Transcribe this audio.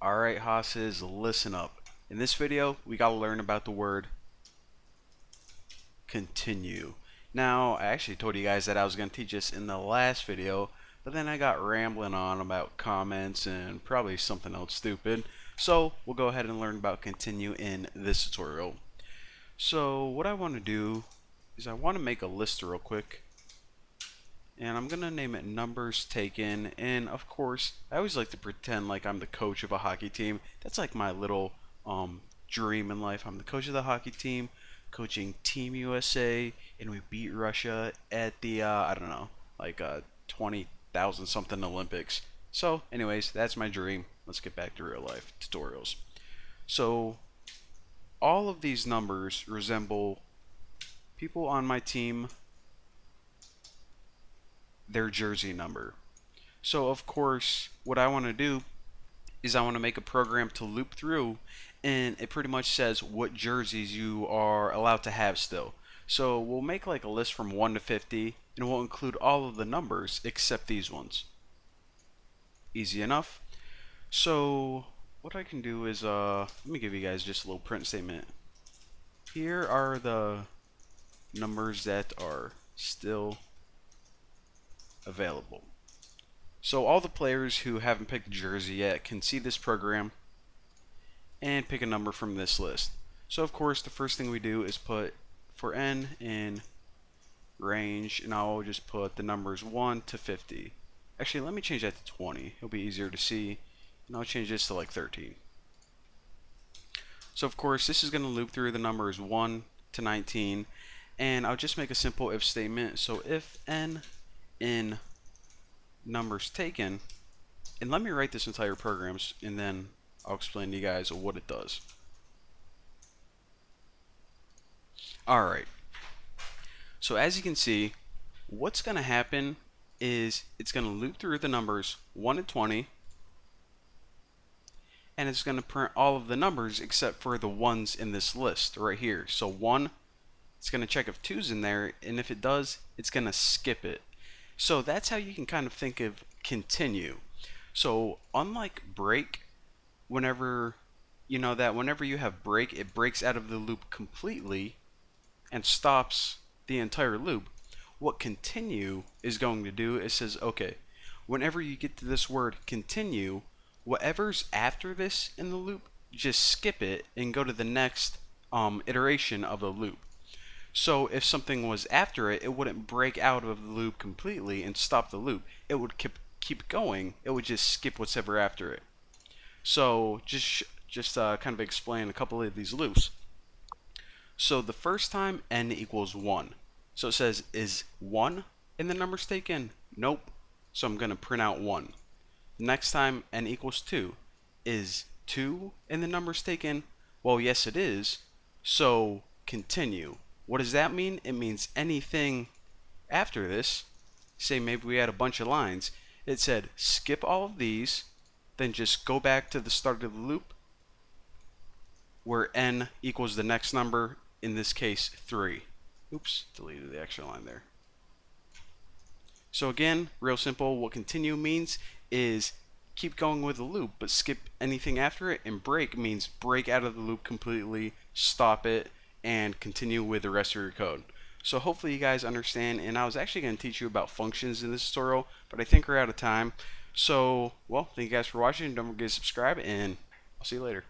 Alright, Hosses, listen up. In this video, we gotta learn about the word continue. Now, I actually told you guys that I was gonna teach this in the last video, but then I got rambling on about comments and probably something else stupid. So, we'll go ahead and learn about continue in this tutorial. So, what I want to do is I want to make a list real quick. And I'm gonna name it numbers taken, and of course I always like to pretend like I'm the coach of a hockey team. That's like my little dream in life. I'm the coach of the hockey team, coaching Team USA, and we beat Russia at the I don't know, like 20,000 something Olympics. So anyways, that's my dream. Let's get back to real life tutorials. So all of these numbers resemble people on my team, their jersey number. So of course, what I want to do is I want to make a program to loop through, and it pretty much says what jerseys you are allowed to have still. So we'll make like a list from 1 to 50, and we'll include all of the numbers except these ones. Easy enough. So what I can do is let me give you guys just a little print statement. Here are the numbers that are still available. So all the players who haven't picked a jersey yet can see this program and pick a number from this list. So of course the first thing we do is put for n in range, and I'll just put the numbers 1 to 50. Actually, let me change that to 20. It'll be easier to see, and I'll change this to like 13. So of course this is going to loop through the numbers 1 to 19, and I'll just make a simple if statement. So if n in numbers taken, and let me write this entire program and then I'll explain to you guys what it does. Alright, so as you can see, what's going to happen is it's going to loop through the numbers 1 to 20, and it's going to print all of the numbers except for the ones in this list right here. So 1, it's going to check if 2's in there, and if it does, it's going to skip it. So that's how you can kind of think of continue. So unlike break, whenever you have break, it breaks out of the loop completely and stops the entire loop. What continue is going to do is says, okay, whenever you get to this word continue, whatever's after this in the loop, just skip it and go to the next iteration of the loop. So if something was after it, it wouldn't break out of the loop completely and stop the loop. It would keep going. It would just skip what's ever after it. So just kind of explain a couple of these loops. So the first time n equals 1. So it says, is 1 in the numbers taken? Nope. So I'm going to print out 1. Next time n equals 2. Is 2 in the numbers taken? Well, yes it is. So continue. What does that mean? It means anything after this, say maybe we had a bunch of lines, it said skip all of these, then just go back to the start of the loop where n equals the next number, in this case 3. Oops, deleted the extra line there. So again, real simple, what continue means is keep going with the loop, but skip anything after it, and break means break out of the loop completely, stop it, and continue with the rest of your code. So hopefully you guys understand, and I was actually going to teach you about functions in this tutorial, but I think we're out of time. So, well, thank you guys for watching. Don't forget to subscribe, and I'll see you later.